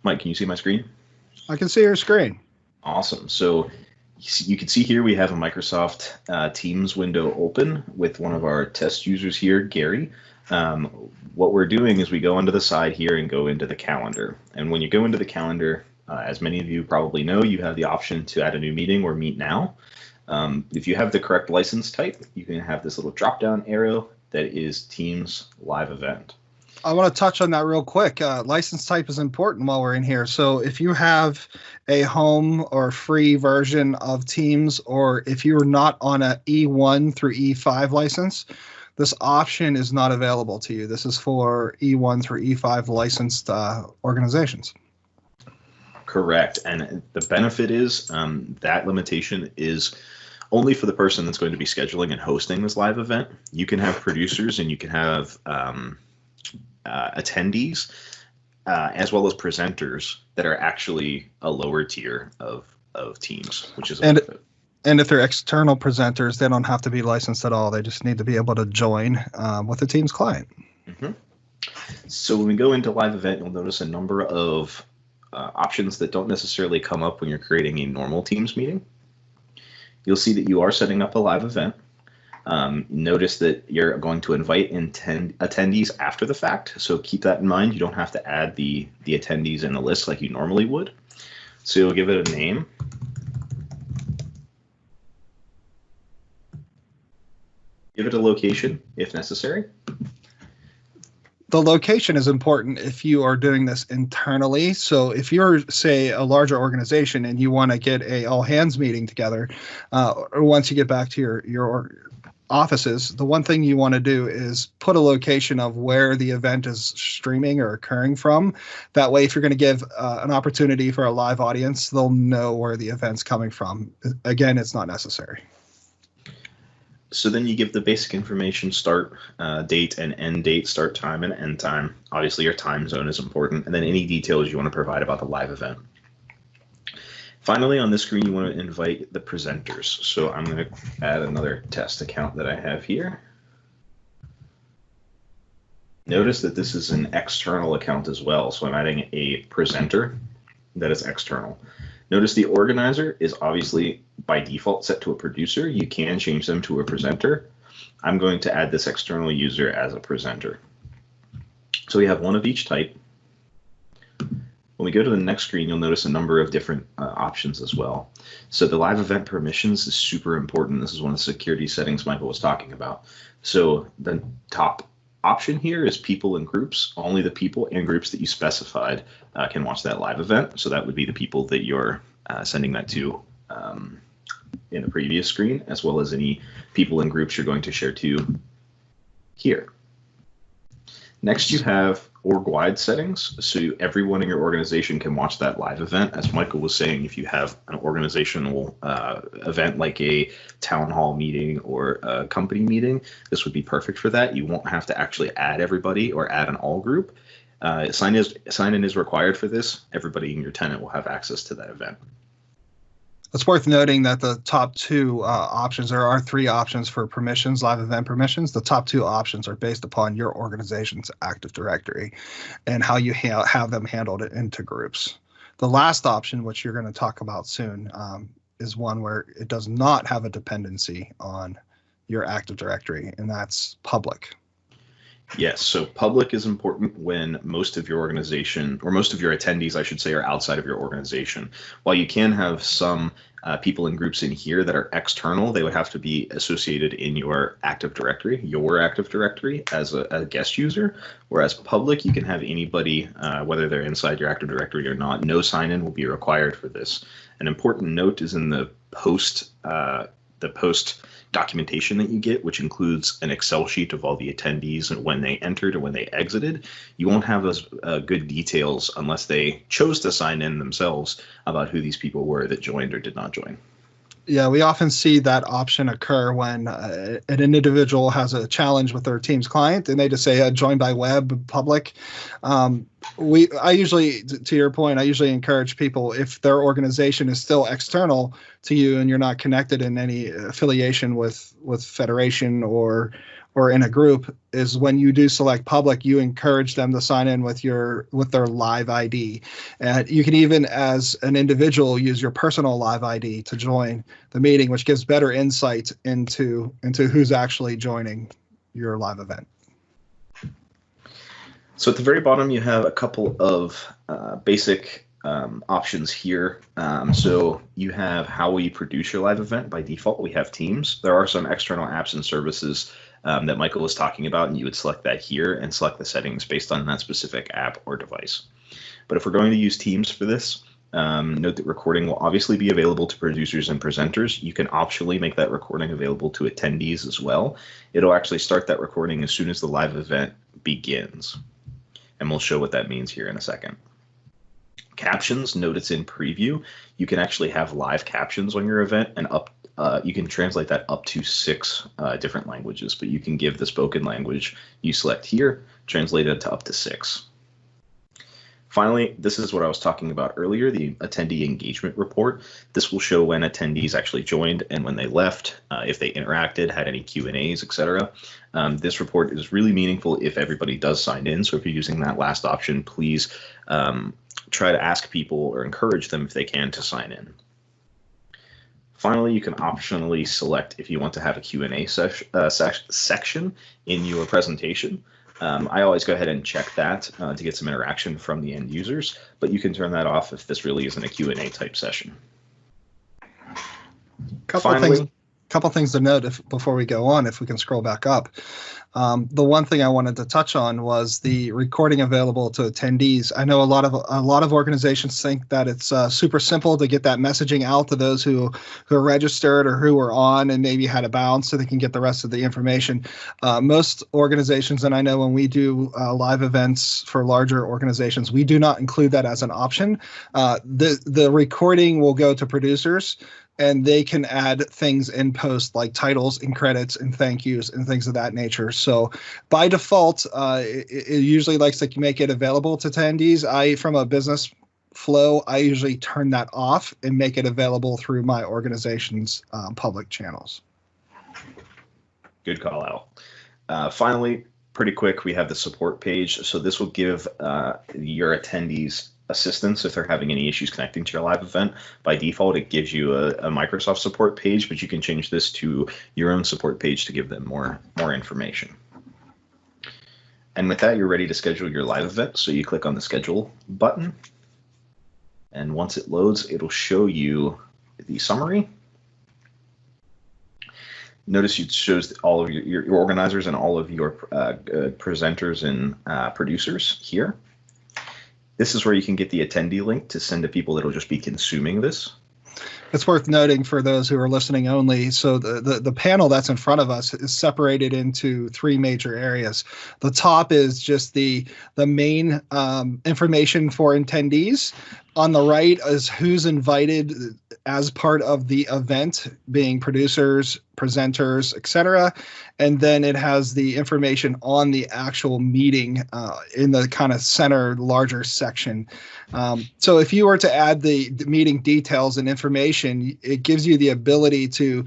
Mike, can you see my screen? I can see your screen. Awesome. So you can see here we have a Microsoft Teams window open with one of our test users here, Gary. What we're doing is we go onto the side here and go into the calendar. And when you go into the calendar, as many of you probably know, you have the option to add a new meeting or meet now. If you have the correct license type, you can have this little drop-down arrow that is Teams Live Event. I want to touch on that real quick. License type is important while we're in here. So if you have a home or free version of Teams, or if you're not on a E1 through E5 license, this option is not available to you. This is for E1 through E5 licensed organizations. Correct. And the benefit is that limitation is only for the person that's going to be scheduling and hosting this live event. You can have producers and you can have attendees as well as presenters that are actually a lower tier of Teams, which is a benefit. And if they're external presenters, they don't have to be licensed at all. They just need to be able to join with the Teams client. Mm-hmm. So when we go into live event, you'll notice a number of options that don't necessarily come up when you're creating a normal Teams meeting. You'll see that you are setting up a live event. Notice that you're going to invite attendees after the fact, so keep that in mind. You don't have to add the attendees in the list like you normally would. So you'll give it a name. Give it a location if necessary. The location is important if you are doing this internally. So if you're, say, a larger organization and you want to get a all-hands meeting together, or once you get back to your offices, the one thing you want to do is put a location of where the event is streaming or occurring from. That way, if you're going to give an opportunity for a live audience, they'll know where the event's coming from. Again, it's not necessary. So then you give the basic information, start date and end date, start time and end time. Obviously, your time zone is important, and then any details you want to provide about the live event. Finally, on this screen, you want to invite the presenters. So I'm going to add another test account that I have here. Notice that this is an external account as well, so I'm adding a presenter that is external. Notice the organizer is obviously by default set to a producer. You can change them to a presenter. I'm going to add this external user as a presenter. So we have one of each type. When we go to the next screen, you'll notice a number of different options as well. So the live event permissions is super important. This is one of the security settings Michael was talking about. So the top option here is people and groups. Only the people and groups that you specified can watch that live event. So that would be the people that you're sending that to in the previous screen, as well as any people and groups you're going to share to here. Next, you have org-wide settings. So everyone in your organization can watch that live event. As Michael was saying, if you have an organizational event like a town hall meeting or a company meeting, this would be perfect for that. You won't have to actually add everybody or add an all group. Sign-in is required for this. Everybody in your tenant will have access to that event. It's worth noting that the top two options, there are three options for permissions, live event permissions. The top two options are based upon your organization's Active Directory and how you have them handled into groups. The last option, which you're going to talk about soon, is one where it does not have a dependency on your Active Directory, and that's public. Yes, so public is important when most of your organization, or most of your attendees, I should say, are outside of your organization. While you can have some people and groups in here that are external, they would have to be associated in your Active Directory, as a guest user. Whereas public, you can have anybody, whether they're inside your Active Directory or not. No sign-in will be required for this. An important note is in the post documentation that you get, which includes an Excel sheet of all the attendees and when they entered and when they exited. You won't have those good details unless they chose to sign in themselves about who these people were that joined or did not join. Yeah, we often see that option occur when an individual has a challenge with their Teams client and they just say join by web, public. I usually, to your point, I usually encourage people, if their organization is still external to you and you're not connected in any affiliation with Federation or or in a group is when you do select public, you encourage them to sign in with their live ID. And you can even, as an individual, use your personal live ID to join the meeting, which gives better insight into who's actually joining your live event. So at the very bottom, you have a couple of basic options here. So you have how we produce your live event. By default, we have Teams. There are some external apps and services that Michael was talking about, and you would select that here and select the settings based on that specific app or device. But if we're going to use Teams for this, note that recording will obviously be available to producers and presenters. You can optionally make that recording available to attendees as well. It'll actually start that recording as soon as the live event begins. And we'll show what that means here in a second. Captions, note it's in preview. You can actually have live captions on your event, and you can translate that up to 6 different languages, but you can give the spoken language you select here, translate it to up to 6. Finally, this is what I was talking about earlier, the attendee engagement report. This will show when attendees actually joined and when they left, if they interacted, had any Q&As, etc. This report is really meaningful if everybody does sign in. So if you're using that last option, please try to ask people or encourage them if they can to sign in. Finally, you can optionally select if you want to have a Q&A section in your presentation. I always go ahead and check that to get some interaction from the end users, but you can turn that off if this really isn't a Q&A type session. Couple things to note before we go on, if we can scroll back up. The one thing I wanted to touch on was the recording available to attendees. I know a lot of organizations think that it's super simple to get that messaging out to those who are registered or who are on and maybe had a bounce so they can get the rest of the information. Most organizations, and I know when we do live events for larger organizations, we do not include that as an option. The recording will go to producers, and they can add things in post like titles and credits and thank yous and things of that nature. So by default, it usually likes to make it available to attendees. From a business flow, I usually turn that off and make it available through my organization's public channels. Good call out. Finally, pretty quick, we have the support page. So this will give your attendees assistance if they're having any issues connecting to your live event. By default, it gives you a Microsoft support page, but you can change this to your own support page to give them more information. And with that, you're ready to schedule your live event. So you click on the schedule button, and once it loads, it'll show you the summary. Notice it shows all of your organizers and all of your presenters and producers here. This is where you can get the attendee link to send to people that will just be consuming this. It's worth noting for those who are listening only. So the panel that's in front of us is separated into 3 major areas. The top is just the main information for attendees. On the right is who's invited as part of the event, being producers, presenters, etc. And then it has the information on the actual meeting in the kind of center, larger section. So if you were to add the meeting details and information, it gives you the ability to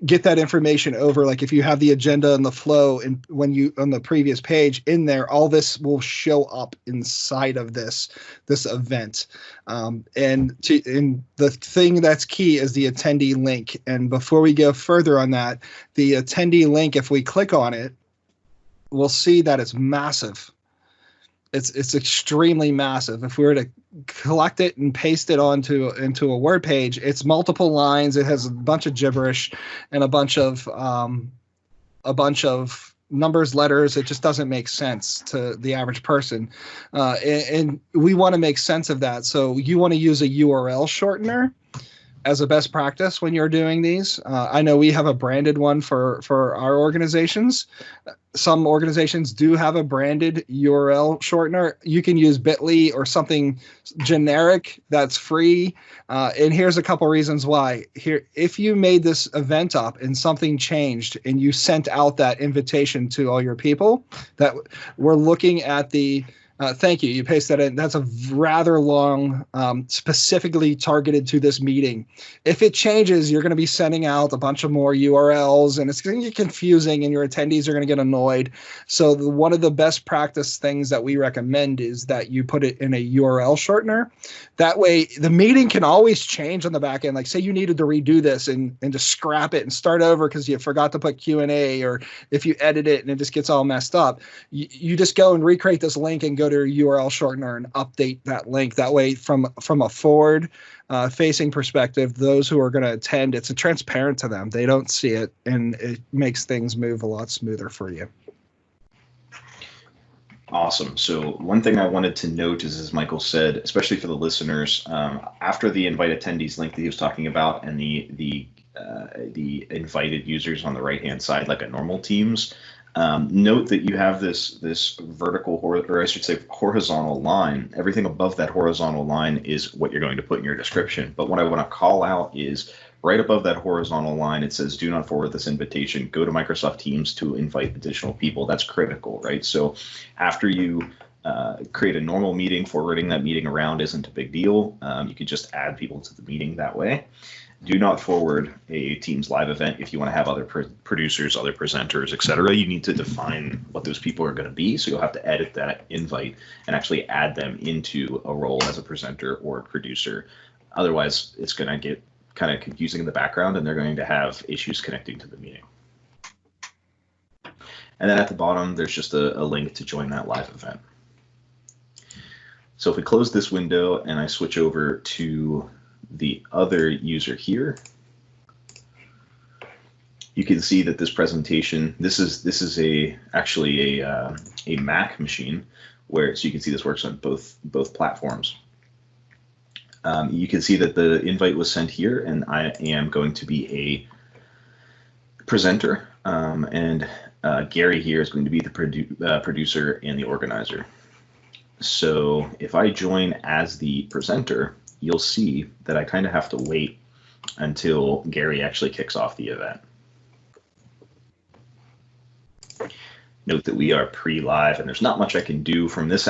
get that information over. Like if you have the agenda and the flow, and when you on the previous page in there, all this will show up inside of this event. And the thing that's key is the attendee link. And before we go further on that, the attendee link, if we click on it, we'll see that it's massive. It's extremely massive. If we were to collect it and paste it into a Word page, it's multiple lines. It has a bunch of gibberish and a bunch of numbers, letters. It just doesn't make sense to the average person, and we want to make sense of that. So you want to use a URL shortener as a best practice when you're doing these. I know we have a branded one for our organizations. Some organizations do have a branded URL shortener. You can use Bitly or something generic that's free. And here's a couple reasons why. Here, if you made this event up and something changed and you sent out that invitation to all your people, that we're looking at the Thank you. You paste that in. That's a rather long, specifically targeted to this meeting. If it changes, you're going to be sending out a bunch of more URLs, and it's going to get confusing, and your attendees are going to get annoyed. So one of the best practice things that we recommend is that you put it in a URL shortener. That way, the meeting can always change on the back end. Like, say you needed to redo this and just scrap it and start over because you forgot to put Q&A, or if you edit it and it just gets all messed up, you just go and recreate this link and go to your URL shortener and update that link. That way, from a forward facing perspective, those who are going to attend, it's transparent to them. They don't see it, and it makes things move a lot smoother for you. Awesome. So one thing I wanted to note is, as Michael said, especially for the listeners, after the invite attendees link that he was talking about and the invited users on the right-hand side, like a normal Teams, note that you have this vertical, or I should say horizontal line. Everything above that horizontal line is what you're going to put in your description. But what I want to call out is right above that horizontal line, it says, do not forward this invitation. Go to Microsoft Teams to invite additional people. That's critical, right? So after you create a normal meeting, forwarding that meeting around isn't a big deal. You could just add people to the meeting that way. Do not forward a Teams live event if you want to have other producers, other presenters, etc. You need to define what those people are going to be. So you'll have to edit that invite and actually add them into a role as a presenter or a producer. Otherwise, it's going to get kind of confusing in the background, and they're going to have issues connecting to the meeting. And then at the bottom, there's just a link to join that live event. So if we close this window and I switch over to the other user here, you can see that this presentation, this is actually a Mac machine, where, so you can see this works on both platforms. You can see that the invite was sent here, and I am going to be a presenter, and Gary here is going to be the producer and the organizer. So if I join as the presenter, you'll see that I kind of have to wait until Gary actually kicks off the event. Note that we are pre-live, and there's not much I can do from this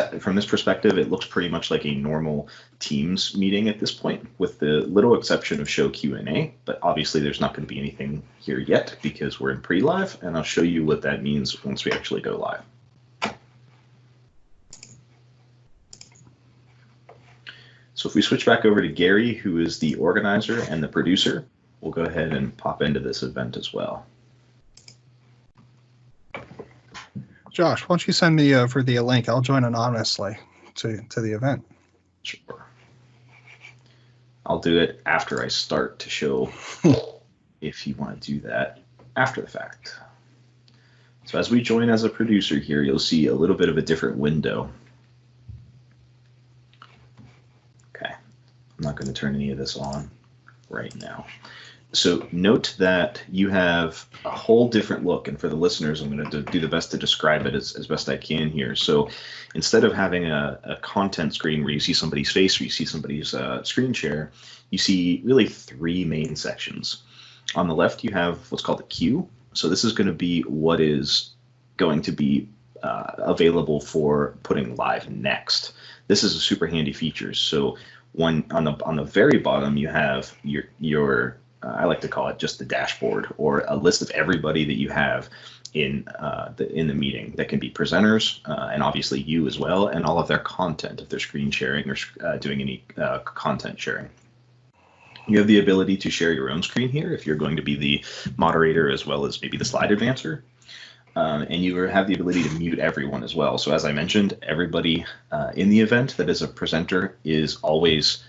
perspective. It looks pretty much like a normal Teams meeting at this point, with the little exception of show Q&A. But obviously, there's not going to be anything here yet because we're in pre-live, and I'll show you what that means once we actually go live. So if we switch back over to Gary, who is the organizer and the producer, we'll go ahead and pop into this event as well. Josh, why don't you send me over the link? I'll join anonymously to the event. Sure. I'll do it after I start to show if you want to do that after the fact. So as we join as a producer here, you'll see a little bit of a different window. Okay, I'm not going to turn any of this on right now. So note that you have a whole different look, and for the listeners, I'm going to do the best to describe it as best I can here. So instead of having a content screen where you see somebody's face or you see somebody's screen share, you see really three main sections. On the left, you have what's called a queue. So this is going to be what is going to be available for putting live next. This is a super handy feature. So on the very bottom, you have your I like to call it just the dashboard, or a list of everybody that you have in the meeting. That can be presenters and obviously you as well, and all of their content if they're screen sharing or doing any content sharing. You have the ability to share your own screen here if you're going to be the moderator as well as maybe the slide advancer. And you have the ability to mute everyone as well. So as I mentioned, everybody in the event that is a presenter is always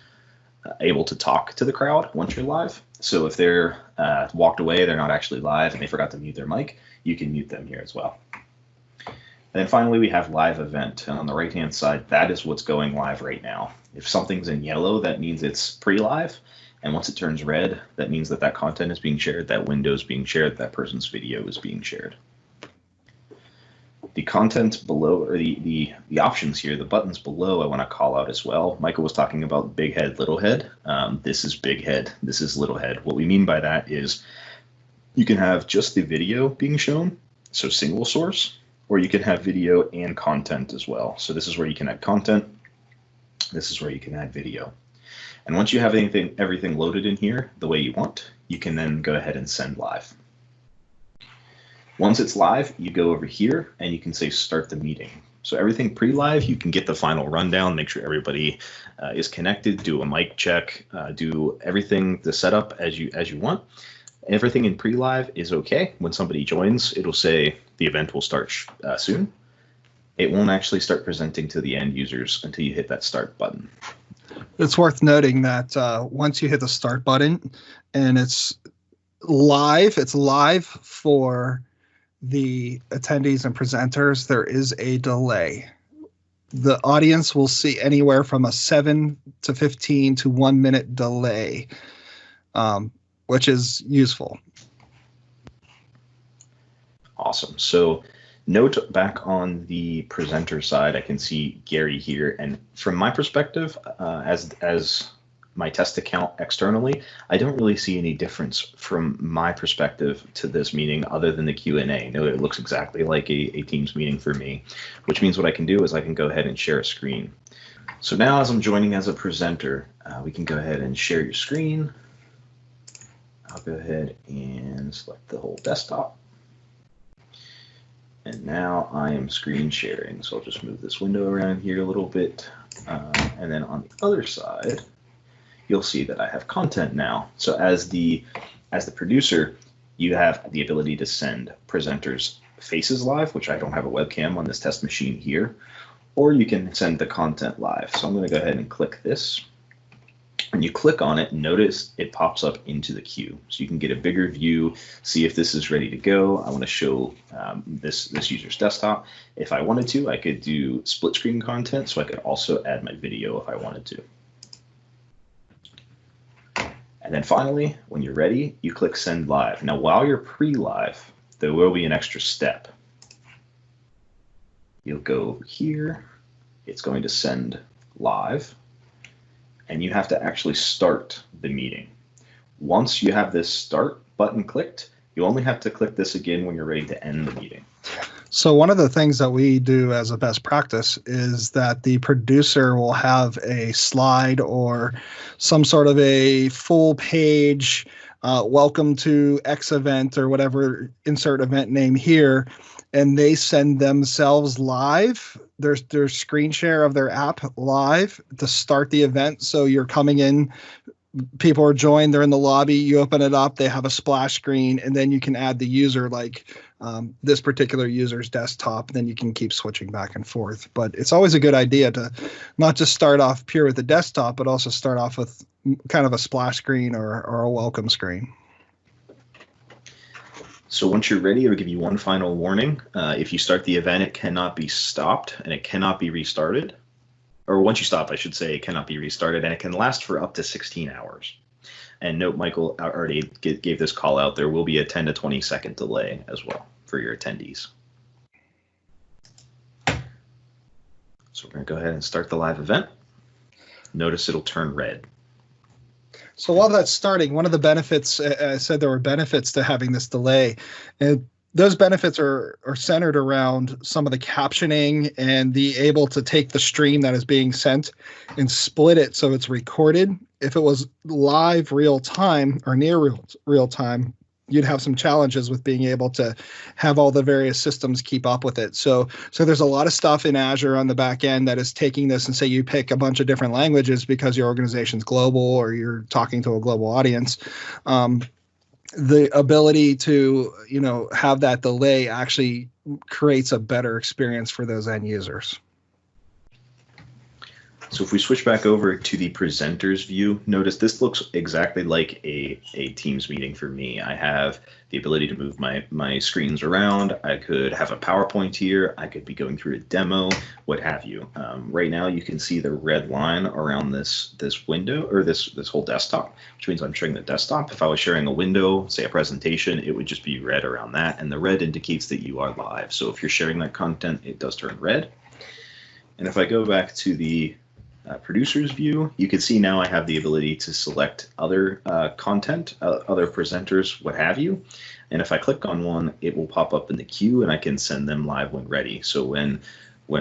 able to talk to the crowd once you're live. So if they're walked away, they're not actually live, and they forgot to mute their mic, you can mute them here as well. And then finally, we have live event. And on the right-hand side, that is what's going live right now. If something's in yellow, that means it's pre-live. And once it turns red, that means that content is being shared, that window is being shared, that person's video is being shared. The content below, or the options here, the buttons below, I want to call out as well. Michael was talking about big head, little head. This is big head, this is little head. What we mean by that is you can have just the video being shown, so single source, or you can have video and content as well. So this is where you can add content. This is where you can add video. And once you have everything loaded in here the way you want, you can then go ahead and send live. Once it's live, you go over here and you can say start the meeting. So everything pre-live, you can get the final rundown, make sure everybody is connected, do a mic check, do everything, the setup as you want. Everything in pre-live is okay. When somebody joins, it'll say the event will start soon. It won't actually start presenting to the end users until you hit that start button. It's worth noting that once you hit the start button and it's live for the attendees and presenters, there is a delay. The audience will see anywhere from a 7 to 15 to 1 minute delay, which is useful. Awesome. So note back on the presenter side, I can see Gary here. And from my perspective, as my test account externally, I don't really see any difference from my perspective to this meeting other than the Q&A. No, it looks exactly like a Teams meeting for me, which means what I can do is I can go ahead and share a screen. So now as I'm joining as a presenter, we can go ahead and share your screen. I'll go ahead and select the whole desktop. And now I am screen sharing. So I'll just move this window around here a little bit. And then on the other side, you'll see that I have content now. So as the producer, you have the ability to send presenters faces live, which I don't have a webcam on this test machine here, or you can send the content live. So I'm going to go ahead and click this. When you click on it, notice it pops up into the queue. So you can get a bigger view, see if this is ready to go. I want to show this user's desktop. If I wanted to, I could do split screen content, so I could also add my video if I wanted to. And then finally, when you're ready, you click send live. Now, while you're pre-live, there will be an extra step. You'll go over here. It's going to send live. And you have to actually start the meeting. Once you have this start button clicked, you only have to click this again when you're ready to end the meeting. So one of the things that we do as a best practice is that the producer will have a slide or some sort of a full page, welcome to X event or whatever, insert event name here, and they send themselves live. Their screen share of their app live to start the event. So you're coming in, people are joined, they're in the lobby, you open it up, they have a splash screen, and then you can add the user, like this particular user's desktop, then you can keep switching back and forth. But it's always a good idea to not just start off pure with the desktop, but also start off with kind of a splash screen or a welcome screen. So once you're ready, I'll give you one final warning. If you start the event, it cannot be stopped and it cannot be restarted. Or once you stop, I should say, it cannot be restarted, and it can last for up to 16 hours. And note, Michael already gave this call out. There will be a 10 to 20 second delay as well for your attendees. So we're going to go ahead and start the live event. Notice it'll turn red. So while that's starting, one of the benefits, I said there were benefits to having this delay, and those benefits are centered around some of the captioning and the able to take the stream that is being sent and split it so it's recorded. If it was live real time or near real time, you'd have some challenges with being able to have all the various systems keep up with it. So there's a lot of stuff in Azure on the back end that is taking this, and say you pick a bunch of different languages because your organization's global or you're talking to a global audience. The ability to, have that delay actually creates a better experience for those end users. So if we switch back over to the presenter's view, notice this looks exactly like a Teams meeting for me. I have the ability to move my screens around. I could have a PowerPoint here. I could be going through a demo, what have you. Right now, you can see the red line around this window, or this whole desktop, which means I'm sharing the desktop. If I was sharing a window, say a presentation, it would just be red around that, and the red indicates that you are live. So if you're sharing that content, it does turn red. And if I go back to the producer's view, you can see now I have the ability to select other content, other presenters, what have you. And if I click on one, it will pop up in the queue and I can send them live when ready. So when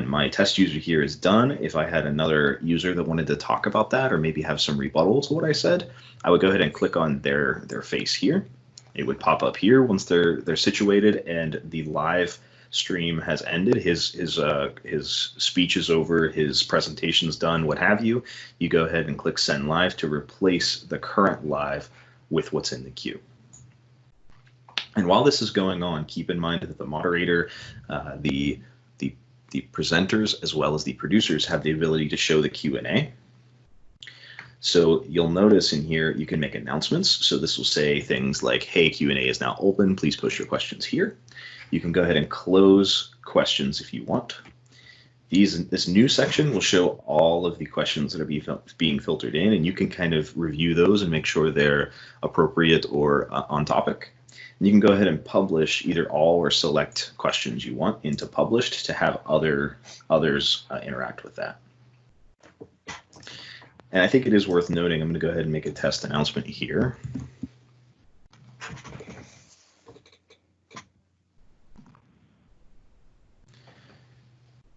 my test user here is done, if I had another user that wanted to talk about that or maybe have some rebuttal to what I said, I would go ahead and click on their face here. It would pop up here once they're situated and the live stream has ended. His speech is over, his presentation's done, what have you. You go ahead and click send live to replace the current live with what's in the queue. And while this is going on, keep in mind that the moderator, the presenters, as well as the producers have the ability to show the Q&A. So you'll notice in here, you can make announcements. So this will say things like, hey, Q&A is now open. Please post your questions here. You can go ahead and close questions if you want. This new section will show all of the questions that are being filtered in, and you can kind of review those and make sure they're appropriate or on topic. And you can go ahead and publish either all or select questions you want into published to have others interact with that. And I think it is worth noting, I'm going to go ahead and make a test announcement here.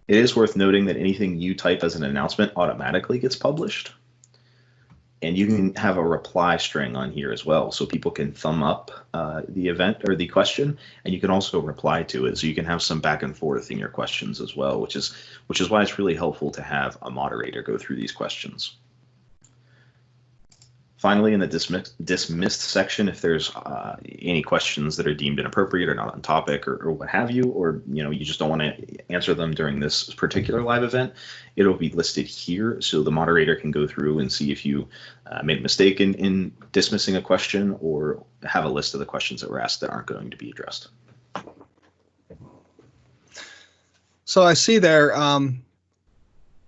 It is worth noting that anything you type as an announcement automatically gets published. And you can have a reply string on here as well, so people can thumb up the event or the question, and you can also reply to it. So you can have some back and forth in your questions as well, which is why it's really helpful to have a moderator go through these questions. Finally, in the dismissed section, if there's any questions that are deemed inappropriate or not on topic or what have you, or you just don't want to answer them during this particular live event, it'll be listed here so the moderator can go through and see if you made a mistake in dismissing a question or have a list of the questions that were asked that aren't going to be addressed. So I see there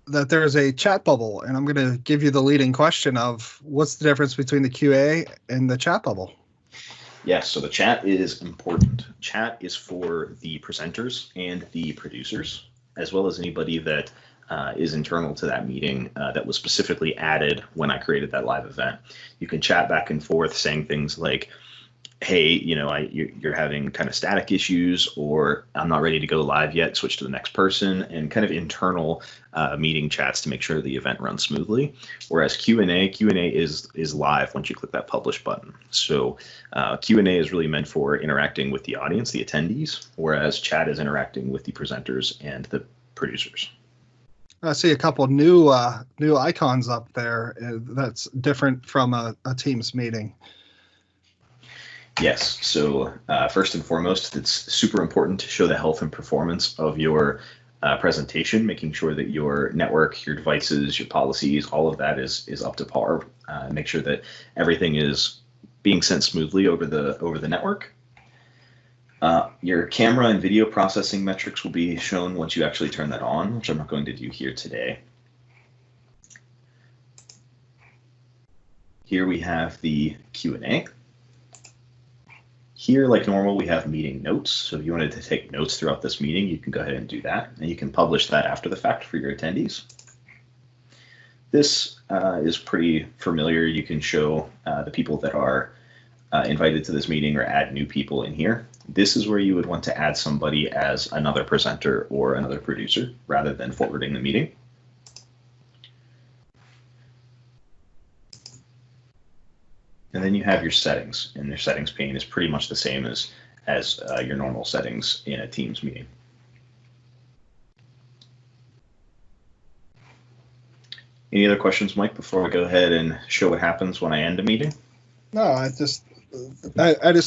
that there's a chat bubble, and I'm going to give you the leading question of what's the difference between the QA and the chat bubble? Yes, so the chat is important. Chat is for the presenters and the producers, as well as anybody that is internal to that meeting that was specifically added when I created that live event. You can chat back and forth saying things like, hey, you're having kind of static issues, or I'm not ready to go live yet, switch to the next person, and kind of internal meeting chats to make sure the event runs smoothly. Whereas Q&A is live once you click that publish button. So Q&A is really meant for interacting with the audience, the attendees, whereas chat is interacting with the presenters and the producers. I see a couple new icons up there that's different from a Teams meeting. Yes. So first and foremost, it's super important to show the health and performance of your presentation, making sure that your network, your devices, your policies, all of that is up to par. Make sure that everything is being sent smoothly over the network. Your camera and video processing metrics will be shown once you actually turn that on, which I'm not going to do here today. Here we have the Q&A. Here, like normal, we have meeting notes. So if you wanted to take notes throughout this meeting, you can go ahead and do that. And you can publish that after the fact for your attendees. This is pretty familiar. You can show the people that are invited to this meeting or add new people in here. This is where you would want to add somebody as another presenter or another producer rather than forwarding the meeting. And then you have your settings, and your settings pane is pretty much the same as your normal settings in a Teams meeting. Any other questions, Mike, before we go ahead and show what happens when I end a meeting? No, I just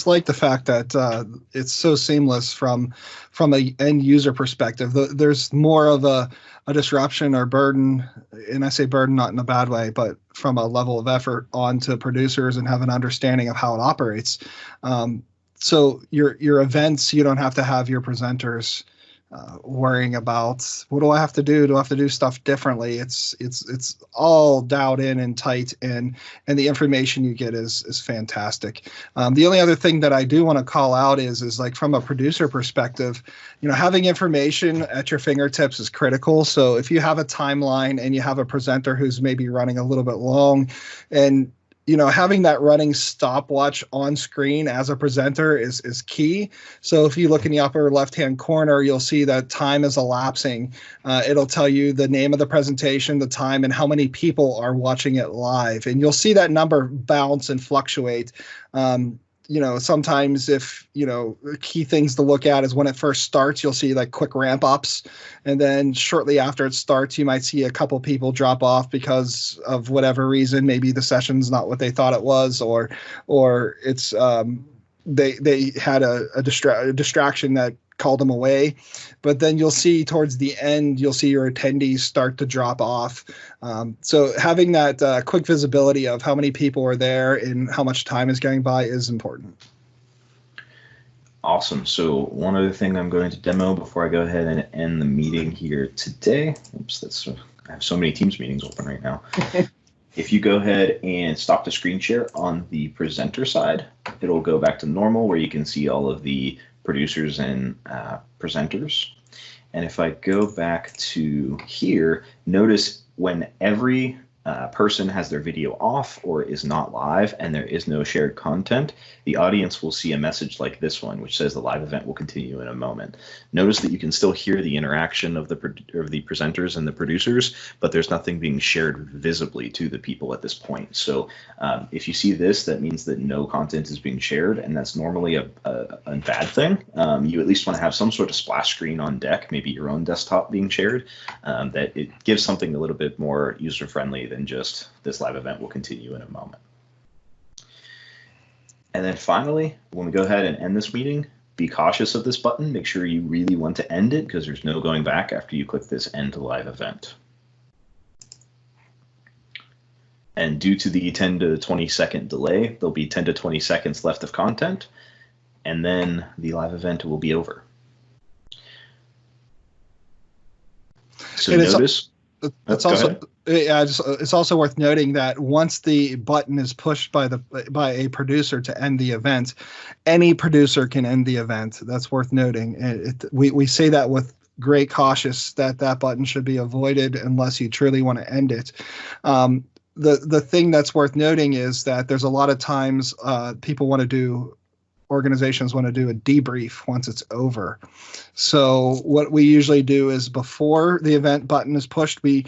like the fact that it's so seamless from a end user perspective. There's more of a disruption or burden, and I say burden not in a bad way, but from a level of effort onto producers and have an understanding of how it operates. So your events, you don't have to have your presenters worrying about what do I have to do? Do I have to do stuff differently? It's all dialed in and tight, and the information you get is fantastic. The only other thing that I do want to call out is like from a producer perspective, having information at your fingertips is critical. So if you have a timeline and you have a presenter who's maybe running a little bit long, and having that running stopwatch on screen as a presenter is key. So if you look in the upper left-hand corner, you'll see that time is elapsing. It'll tell you the name of the presentation, the time, and how many people are watching it live. And you'll see that number bounce and fluctuate. Sometimes if, key things to look at is when it first starts, you'll see like quick ramp ups. And then shortly after it starts, you might see a couple people drop off because of whatever reason. Maybe the session's not what they thought it was, or it's they had a distraction that called them away. But then you'll see towards the end, you'll see your attendees start to drop off. So having that quick visibility of how many people are there and how much time is going by is important. Awesome. So one other thing I'm going to demo before I go ahead and end the meeting here today. Oops, I have so many Teams meetings open right now. If you go ahead and stop the screen share on the presenter side, it'll go back to normal where you can see all of the producers and presenters. And if I go back to here, notice when every person has their video off or is not live and there is no shared content, the audience will see a message like this one, which says the live event will continue in a moment. Notice that you can still hear the interaction of the presenters and the producers, but there's nothing being shared visibly to the people at this point. So if you see this, that means that no content is being shared, and that's normally a bad thing. You at least want to have some sort of splash screen on deck, maybe your own desktop being shared, that it gives something a little bit more user-friendly than just this live event will continue in a moment. And then finally, when we go ahead and end this meeting, be cautious of this button. Make sure you really want to end it because there's no going back after you click this end live event. And due to the 10 to 20 second delay, there'll be 10 to 20 seconds left of content, and then the live event will be over. So notice. It's also worth noting that once the button is pushed by a producer to end the event, any producer can end the event. That's worth noting. We say that with great caution that button should be avoided unless you truly want to end it. The thing that's worth noting is that there's a lot of times organizations want to do a debrief once it's over. So what we usually do is before the event button is pushed, we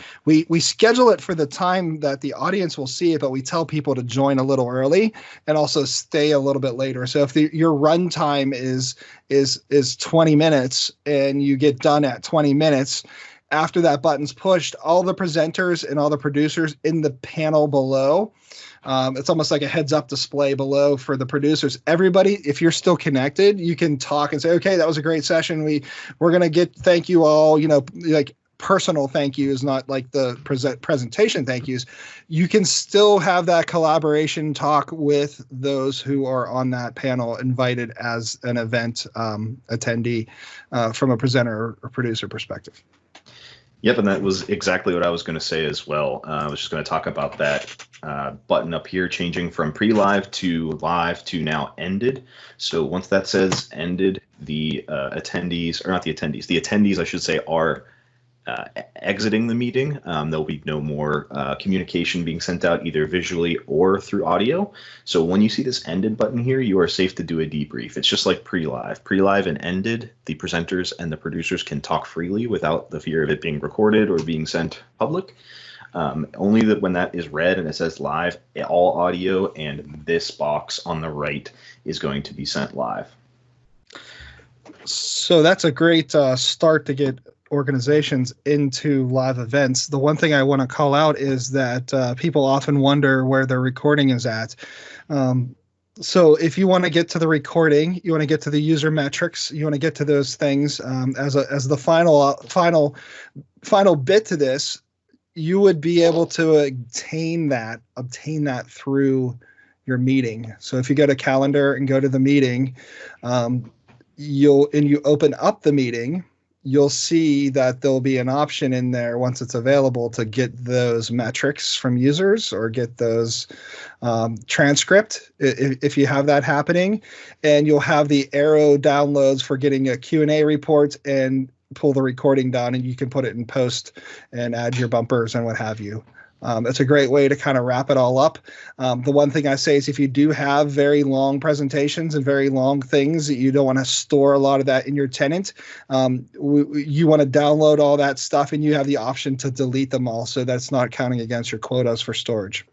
schedule it for the time that the audience will see it, but we tell people to join a little early and also stay a little bit later. So if your run time is 20 minutes and you get done at 20 minutes, after that button's pushed, all the presenters and all the producers in the panel below, it's almost like a heads up display below for the producers. Everybody, if you're still connected, you can talk and say, okay, that was a great session. We're going to thank you all, like personal thank yous, not like the presentation thank yous. You can still have that collaboration talk with those who are on that panel invited as an event attendee from a presenter or producer perspective. Yep, and that was exactly what I was going to say as well. I was just going to talk about that button up here changing from pre-live to live to now ended. So once that says ended, the attendees, or not the attendees, the attendees, I should say, are exiting the meeting. There'll be no more communication being sent out either visually or through audio. So when you see this ended button here, you are safe to do a debrief. It's just like pre-live. Pre-live and ended, the presenters and the producers can talk freely without the fear of it being recorded or being sent public. Only that when that is read and it says live, all audio and this box on the right is going to be sent live. So that's a great start to get organizations into live events. The one thing I want to call out is that people often wonder where their recording is at. So if you want to get to the recording, you want to get to the user metrics, you want to get to those things as the final bit to this, you would be able to obtain that through your meeting. So if you go to calendar and go to the meeting, you open up the meeting, you'll see that there'll be an option in there once it's available to get those metrics from users or get those transcript if you have that happening. And you'll have the arrow downloads for getting a Q&A report and pull the recording down, and you can put it in post and add your bumpers and what have you. It's a great way to kind of wrap it all up. The one thing I say is if you do have very long presentations and very long things that you don't want to store a lot of that in your tenant, you want to download all that stuff, and you have the option to delete them all, so that's not counting against your quotas for storage.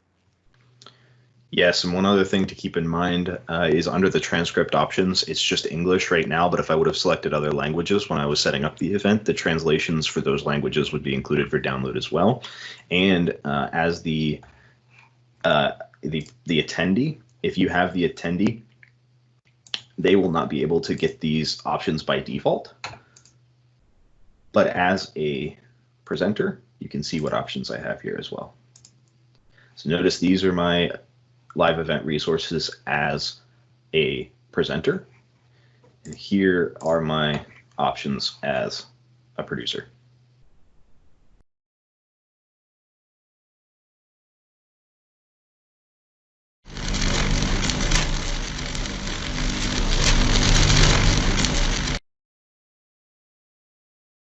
Yes, and one other thing to keep in mind is under the transcript options, it's just English right now, but if I would have selected other languages when I was setting up the event, the translations for those languages would be included for download as well. And as the attendee, if you have the attendee, they will not be able to get these options by default. But as a presenter, you can see what options I have here as well. So notice these are my live event resources as a presenter. And here are my options as a producer.